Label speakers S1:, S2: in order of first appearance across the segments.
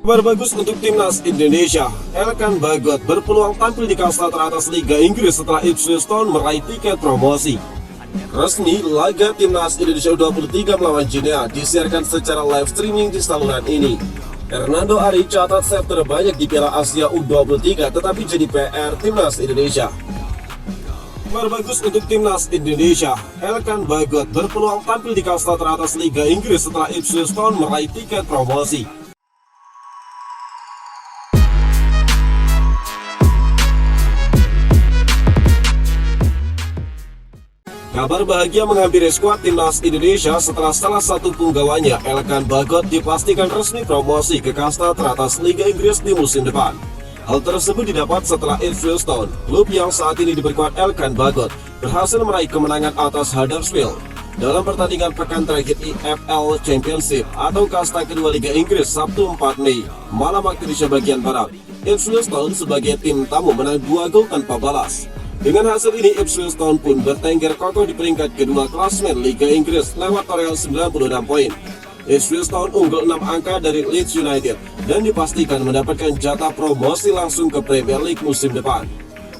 S1: Kabar bagus untuk timnas Indonesia. Elkan Bagot berpeluang tampil di kasta teratas Liga Inggris setelah Ipswich Town meraih tiket promosi. Resmi, laga timnas Indonesia U23 melawan Guinea disiarkan secara live streaming di saluran ini. Hernando Ari catat set terbanyak di Piala Asia U23, tetapi jadi PR timnas Indonesia. Kabar bagus untuk timnas Indonesia. Elkan Bagot berpeluang tampil di kasta teratas Liga Inggris setelah Ipswich Town meraih tiket promosi. Kabar bahagia menghampiri skuad timnas Indonesia setelah salah satu punggawanya, Elkan Bagot, dipastikan resmi promosi ke kasta teratas Liga Inggris di musim depan. Hal tersebut didapat setelah Ipswich Town, klub yang saat ini diperkuat Elkan Bagot, berhasil meraih kemenangan atas Huddersfield dalam pertandingan pekan terakhir EFL Championship atau kasta kedua Liga Inggris Sabtu 4 Mei malam waktu Indonesia bagian Barat. Ipswich Town sebagai tim tamu menang 2 gol tanpa balas. Dengan hasil ini, Ipswich Town pun bertengger kokoh di peringkat kedua klasmen Liga Inggris lewat torehan 96 poin. Ipswich Town unggul 6 angka dari Leeds United dan dipastikan mendapatkan jatah promosi langsung ke Premier League musim depan.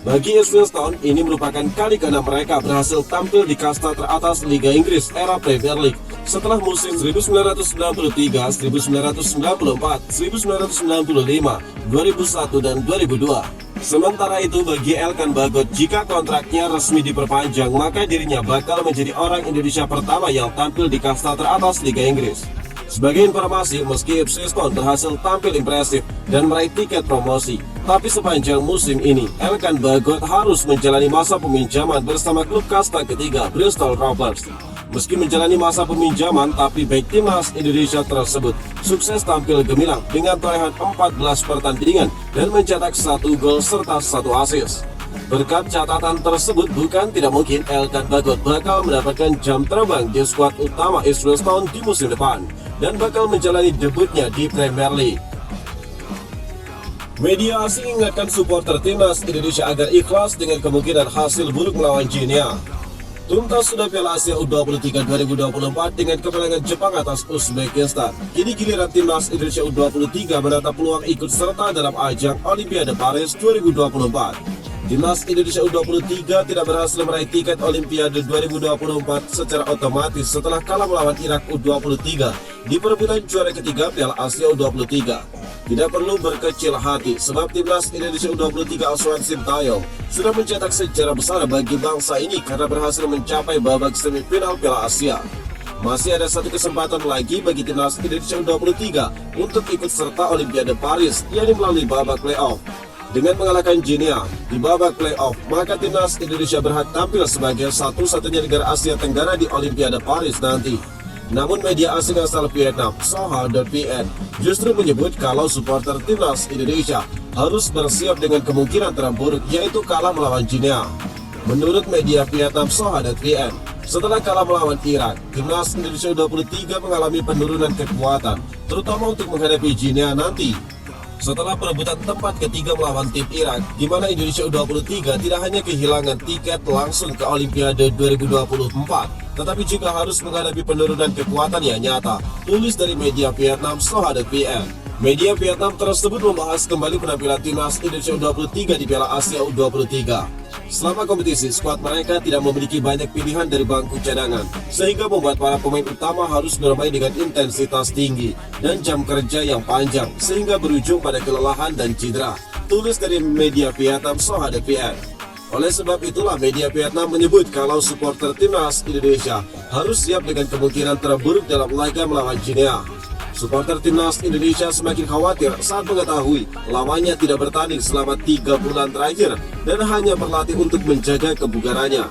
S1: Bagi Ipswich Town, ini merupakan kali ke-6 mereka berhasil tampil di kasta teratas Liga Inggris era Premier League setelah musim 1993, 1994, 1995, 2001, dan 2002. Sementara itu, bagi Elkan Bagot, jika kontraknya resmi diperpanjang, maka dirinya bakal menjadi orang Indonesia pertama yang tampil di kasta teratas Liga Inggris. Sebagai informasi, meski Ipswich Town berhasil tampil impresif dan meraih tiket promosi, tapi sepanjang musim ini, Elkan Bagot harus menjalani masa peminjaman bersama klub kasta ketiga Bristol Rovers. Meski menjalani masa peminjaman, tapi back timnas Indonesia tersebut sukses tampil gemilang dengan torehan 14 pertandingan dan mencetak 1 gol serta 1 assist. Berkat catatan tersebut, bukan tidak mungkin Elkan Bagot bakal mendapatkan jam terbang di skuad utama Ipswich Town di musim depan dan bakal menjalani debutnya di Premier League. Media asing ingatkan supporter timnas Indonesia agar ikhlas dengan kemungkinan hasil buruk melawan Guinea. Tuntas sudah Piala Asia U23 2024 dengan kemenangan Jepang atas Uzbekistan. Kini giliran timnas Indonesia U23 menatap peluang ikut serta dalam ajang Olimpiade Paris 2024. Timnas Indonesia U23 tidak berhasil meraih tiket Olimpiade 2024 secara otomatis setelah kalah melawan Irak U23 di perebutan juara ketiga Piala Asia U23. Tidak perlu berkecil hati, sebab timnas Indonesia U23 asuhan Sintayong sudah mencetak sejarah besar bagi bangsa ini karena berhasil mencapai babak semifinal Piala Asia. Masih ada satu kesempatan lagi bagi timnas Indonesia U23 untuk ikut serta Olimpiade Paris, yakni melalui babak playoff. Dengan mengalahkan Guinea di babak playoff, maka timnas Indonesia berhak tampil sebagai satu-satunya negara Asia Tenggara di Olimpiade Paris nanti. Namun media asing asal Vietnam, Soha.vn, justru menyebut kalau supporter timnas Indonesia harus bersiap dengan kemungkinan terburuk, yaitu kalah melawan Guinea. Menurut media Vietnam Soha.vn, setelah kalah melawan Irak, timnas Indonesia U23 mengalami penurunan kekuatan, terutama untuk menghadapi Guinea nanti. Setelah perebutan tempat ketiga melawan tim Irak, di mana Indonesia U23 tidak hanya kehilangan tiket langsung ke Olimpiade 2024, tetapi juga harus menghadapi penurunan kekuatan yang nyata, tulis dari media Vietnam Soha.vn. Media Vietnam tersebut membahas kembali penampilan timnas Indonesia U23 di Piala Asia U23. Selama kompetisi, skuad mereka tidak memiliki banyak pilihan dari bangku cadangan, sehingga membuat para pemain utama harus bermain dengan intensitas tinggi dan jam kerja yang panjang, sehingga berujung pada kelelahan dan cedera, tulis dari media Vietnam Soha.vn. Oleh sebab itulah media Vietnam menyebut kalau supporter timnas Indonesia harus siap dengan kemungkinan terburuk dalam laga melawan Guinea. Supporter timnas Indonesia semakin khawatir saat mengetahui lawannya tidak bertanding selama 3 bulan terakhir dan hanya berlatih untuk menjaga kebugarannya.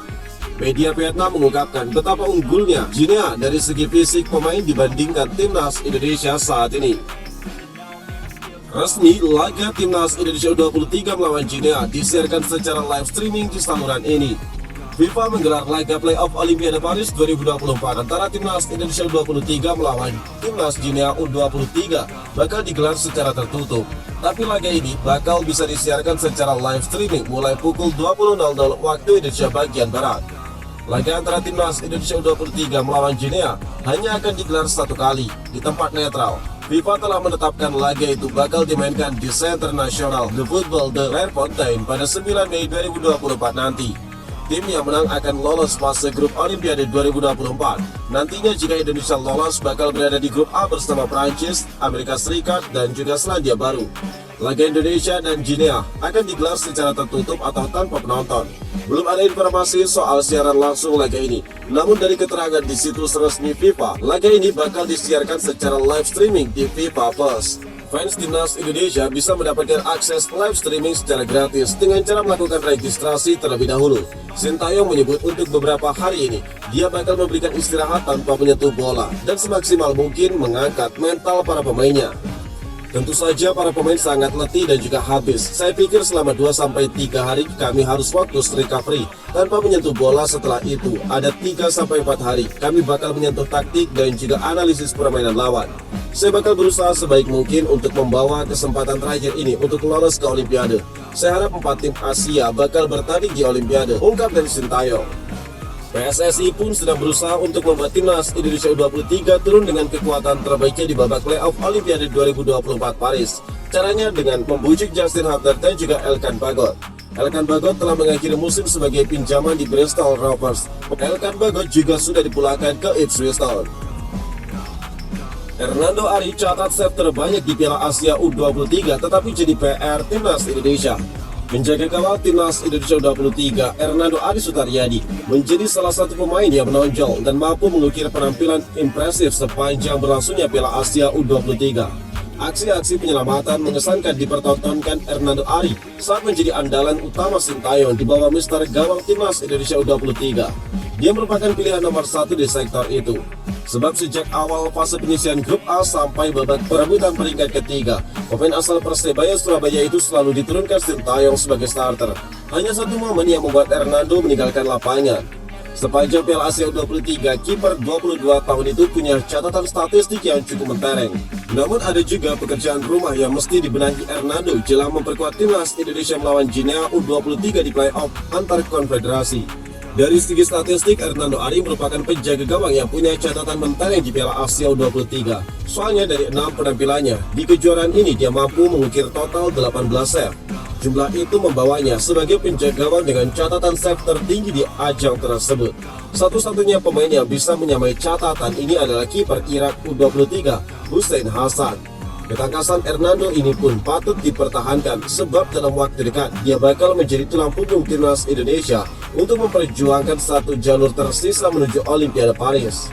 S1: Media Vietnam mengungkapkan betapa unggulnya Guinea dari segi fisik pemain dibandingkan timnas Indonesia saat ini. Resmi, laga timnas Indonesia U23 melawan Guinea disiarkan secara live streaming di saluran ini. FIFA menggelar laga playoff Olimpiade Paris 2024 antara timnas Indonesia U23 melawan timnas Guinea U23 bakal digelar secara tertutup. Tapi laga ini bakal bisa disiarkan secara live streaming mulai pukul 20.00 waktu Indonesia bagian Barat. Laga antara timnas Indonesia U23 melawan Guinea hanya akan digelar satu kali di tempat netral. FIFA telah menetapkan laga itu bakal dimainkan di Center Nasional de Football de Raifontein pada 9 Mei 2024 nanti. Tim yang menang akan lolos fase grup Olimpiade 2024. Nantinya jika Indonesia lolos bakal berada di grup A bersama Prancis, Amerika Serikat, dan juga Selandia Baru. Laga Indonesia dan Guinea akan digelar secara tertutup atau tanpa penonton. Belum ada informasi soal siaran langsung laga ini. Namun dari keterangan di situs resmi FIFA, laga ini bakal disiarkan secara live streaming di FIFA Plus. Fans Timnas Indonesia bisa mendapatkan akses live streaming secara gratis dengan cara melakukan registrasi terlebih dahulu. Sintayong menyebut untuk beberapa hari ini, dia bakal memberikan istirahat tanpa menyentuh bola dan semaksimal mungkin mengangkat mental para pemainnya. Tentu saja para pemain sangat letih dan juga habis. Saya pikir selama 2-3 hari kami harus fokus recovery tanpa menyentuh bola. Setelah itu ada 3-4 hari kami bakal menyentuh taktik dan juga analisis permainan lawan. Saya bakal berusaha sebaik mungkin untuk membawa kesempatan terakhir ini untuk lolos ke Olimpiade. Saya harap 4 tim Asia bakal bertanding di Olimpiade, ungkap dari Sintayong. PSSI pun sedang berusaha untuk membuat Timnas Indonesia U23 turun dengan kekuatan terbaiknya di babak playoff Olimpiade 2024 Paris. Caranya dengan membujuk Justin Hubner dan juga Elkan Bagot. Elkan Bagot telah mengakhiri musim sebagai pinjaman di Bristol Rovers. Elkan Bagot juga sudah dipulangkan ke Ipswich Town. Hernando Ari catat save terbanyak di Piala Asia U23 tetapi jadi PR Timnas Indonesia. Menjaga gawang Timnas Indonesia U23, Hernando Ari Sutaryadi menjadi salah satu pemain yang menonjol dan mampu mengukir penampilan impresif sepanjang berlangsungnya Piala Asia U23. Aksi-aksi penyelamatan mengesankan dipertontonkan Hernando Ari saat menjadi andalan utama Sintayong di bawah mister gawang Timnas Indonesia U23. Dia merupakan pilihan nomor 1 di sektor itu. Sebab sejak awal fase penyisian grup A sampai babak perebutan peringkat ketiga, pemain asal Persebaya Surabaya itu selalu diturunkan Sintayong sebagai starter. Hanya satu momen yang membuat Hernando meninggalkan lapangan. Sepanjang Piala Asia U23, kiper 22 tahun itu punya catatan statistik yang cukup mentereng. Namun ada juga pekerjaan rumah yang mesti dibenahi Hernando jelang memperkuat Timnas Indonesia melawan Guinea U23 di playoff antar konfederasi. Dari segi statistik, Hernando Ari merupakan penjaga gawang yang punya catatan mentereng di Piala Asia U23. Soalnya dari 6 penampilannya, di kejuaraan ini dia mampu mengukir total 18 save. Jumlah itu membawanya sebagai penjaga gawang dengan catatan save tertinggi di ajang tersebut. Satu-satunya pemain yang bisa menyamai catatan ini adalah kiper Irak U23, Hussein Hassan. Ketangkasan Hernando ini pun patut dipertahankan sebab dalam waktu dekat dia bakal menjadi tulang punggung Timnas Indonesia untuk memperjuangkan satu jalur tersisa menuju Olimpiade Paris.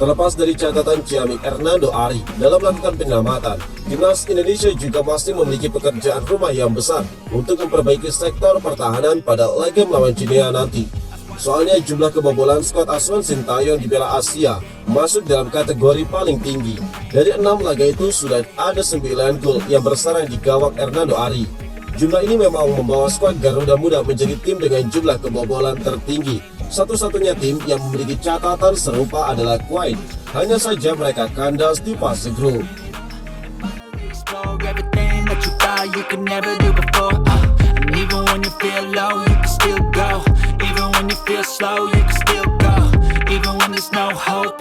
S1: Terlepas dari catatan ciamik Hernando Ari dalam melakukan penyelamatan, Timnas Indonesia juga masih memiliki pekerjaan rumah yang besar untuk memperbaiki sektor pertahanan pada laga melawan Guinea nanti. Soalnya jumlah kebobolan skuad asuhan Sintayong di Piala Asia masuk dalam kategori paling tinggi. Dari 6 laga itu sudah ada 9 gol yang bersarang di gawang Hernando Ari. Jumlah ini memang membawa skuad Garuda Muda menjadi tim dengan jumlah kebobolan tertinggi. Satu-satunya tim yang memiliki catatan serupa adalah Kuwait. Hanya saja mereka kandas di fase grup.
S2: Feel slow, you can still go. Even when there's no hope,